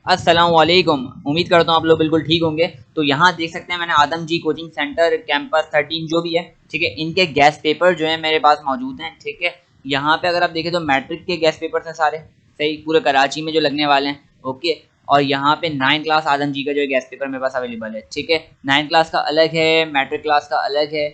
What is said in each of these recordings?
अस्सलाम वालेकुम। उम्मीद करता हूँ आप लोग बिल्कुल ठीक होंगे। तो यहाँ देख सकते हैं मैंने आदम जी कोचिंग सेंटर कैंपस 13 जो भी है, ठीक है, इनके गैस पेपर जो है मेरे पास मौजूद हैं। ठीक है, यहाँ पे अगर आप देखें तो मैट्रिक के गैस पेपर हैं सारे, सही, पूरे कराची में जो लगने वाले हैं। ओके, और यहाँ पे 9 क्लास आदम जी का जो है गैस पेपर मेरे पास अवेलेबल है। ठीक है, 9 क्लास का अलग है, मैट्रिक क्लास का अलग है।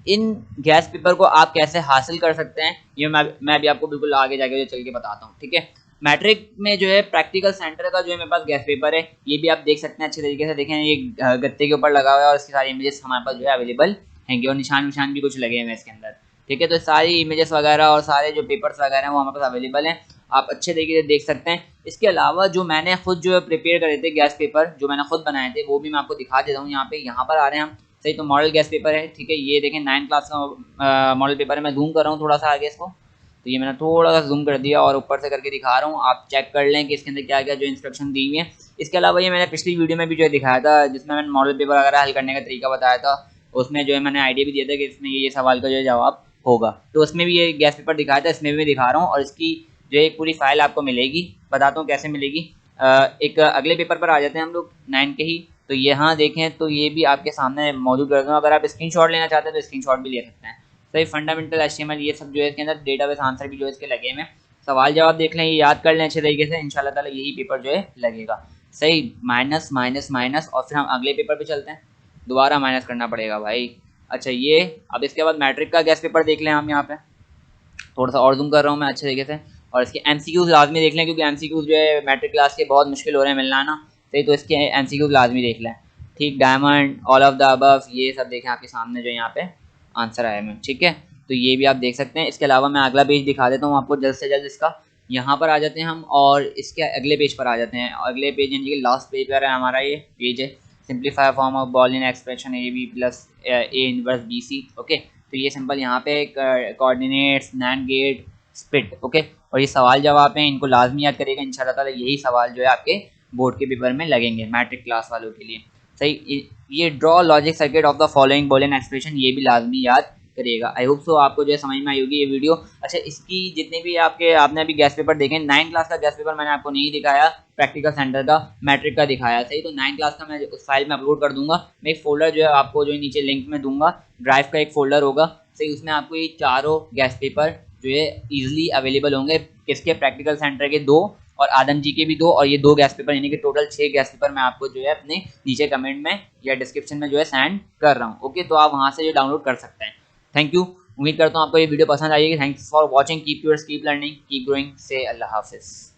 इन गैस पेपर को आप कैसे हासिल कर सकते हैं ये मैं भी आपको बिल्कुल आगे जाके जो चल के बताता हूँ। ठीक है, मैट्रिक में जो है प्रैक्टिकल सेंटर का जो है मेरे पास गैस पेपर है, ये भी आप देख सकते हैं अच्छे तरीके से। देखें, ये गत्ते के ऊपर लगा हुआ है और इसकी सारी इमेजेस हमारे पास जो है अवेलेबल हैंगे और निशान निशान भी कुछ लगे हैं इसके अंदर। ठीक है, तो सारी इमेजेस वगैरह और सारे जो पेपर्स वगैरह हैं वो हमारे पास अवेलेबल हैं, आप अच्छे तरीके से देख सकते हैं। इसके अलावा जो मैंने खुद जो प्रिपेयर करे थे गैस पेपर, जो मैंने खुद बनाए थे, वो भी मैं आपको दिखा देता हूँ। यहाँ पर आ रहे हैं हम, सही। तो मॉडल गैस पेपर है, ठीक है, ये देखें 9 क्लास का मॉडल पेपर है। मैं जूम कर रहा हूँ थोड़ा सा आगे इसको, तो ये मैंने थोड़ा सा जूम कर दिया और ऊपर से करके दिखा रहा हूँ, आप चेक कर लें कि इसके अंदर क्या क्या जो इंस्ट्रक्शन दी हुई है। इसके अलावा ये मैंने पिछली वीडियो में भी जो है दिखाया था, जिसमें मैंने मॉडल पेपर वगैरह हल करने का तरीका बताया था, उसमें जो है मैंने आइडिया भी दिया था कि इसमें ये सवाल का जो है जवाब होगा। तो उसमें भी ये गैस पेपर दिखाया था, इसमें भी मैं दिखा रहा हूँ, और इसकी जो एक पूरी फाइल आपको मिलेगी। बताता हूँ कैसे मिलेगी। एक अगले पेपर पर आ जाते हैं हम लोग, 9 के ही। तो यहाँ देखें तो ये भी आपके सामने मौजूद रहता हूँ, अगर आप स्क्रीनशॉट लेना चाहते हैं तो स्क्रीनशॉट भी ले सकते हैं। सही, फंडामेंटल एचटीएमएल ये सब जो है इसके अंदर, डेटाबेस आंसर भी जो है इसके लगे हुए हैं। सवाल जवाब देख लें, ये याद कर लें अच्छे तरीके से, इंशाल्लाह ताला यही पेपर जो है लगेगा। सही, माइनस माइनस माइनस, और फिर हम अगले पेपर पे चलते हैं, दोबारा माइनस करना पड़ेगा भाई। अच्छा, ये अब इसके बाद मैट्रिक का गैस पेपर देख लें हम यहाँ पे, थोड़ा सा और जूम कर रहा हूँ मैं अच्छे तरीके से। और इसके एमसीक्यूज लाजमी देख लें, क्योंकि एमसीक्यूज जो है मैट्रिक क्लास के बहुत मुश्किल हो रहे हैं मिलना ना। सही, तो इसके एमसीक्यूज लाजमी देख लें। ठीक, diamond, all of the above, ये सब देखें आपके सामने जो यहाँ पे आंसर आया है। ठीक है, तो ये भी आप देख सकते हैं। इसके अलावा मैं अगला पेज दिखा देता हूँ आपको जल्द से जल्द इसका। यहाँ पर आ जाते हैं हम और इसके अगले पेज पर आ जाते हैं। अगले पेज यानी कि लास्ट पेज पर है हमारा, ये पेज है simplify form of Boolean expression A B plus A inverse B C. Okay, तो ये सिंपल यहाँ पे coordinates, NAND gate, split. Okay, और ये सवाल जवाब हैं, इनको लाजमी याद करिएगा, इंशाल्लाह ताला यही सवाल जो है आपके बोर्ड के पेपर में लगेंगे मैट्रिक क्लास वालों के लिए। सही, ये draw logic circuit of the following Boolean expression, ये भी लाजमी याद करिएगा। आई होप सो आपको जो है समझ में आई होगी ये वीडियो। अच्छा, इसकी जितने भी आपने अभी गैस पेपर देखे, 9 क्लास का गैस पेपर मैंने आपको नहीं दिखाया, प्रैक्टिकल सेंटर का मैट्रिक का दिखाया। सही, तो 9 क्लास का मैं उस फाइल में अपलोड कर दूंगा। मैं एक फोल्डर जो है आपको जो है नीचे लिंक में दूंगा, ड्राइव का एक फोल्डर होगा। सही, उसमें आपको ये चारों गैस पेपर जो है ईजिली अवेलेबल होंगे। किसके? प्रैक्टिकल सेंटर के 2 और आदम जी के भी 2, और ये 2 गैस पेपर, यानी कि टोटल 6 गैस पेपर मैं आपको जो है अपने नीचे कमेंट में या डिस्क्रिप्शन में जो है सेंड कर रहा हूँ। ओके, तो आप वहाँ से जो डाउनलोड कर सकते हैं। थैंक यू, उम्मीद करता हूँ आपको ये वीडियो पसंद आएगी। Thanks for watching, keep yours, keep learning, keep growing, से अल्लाह हाफिज़।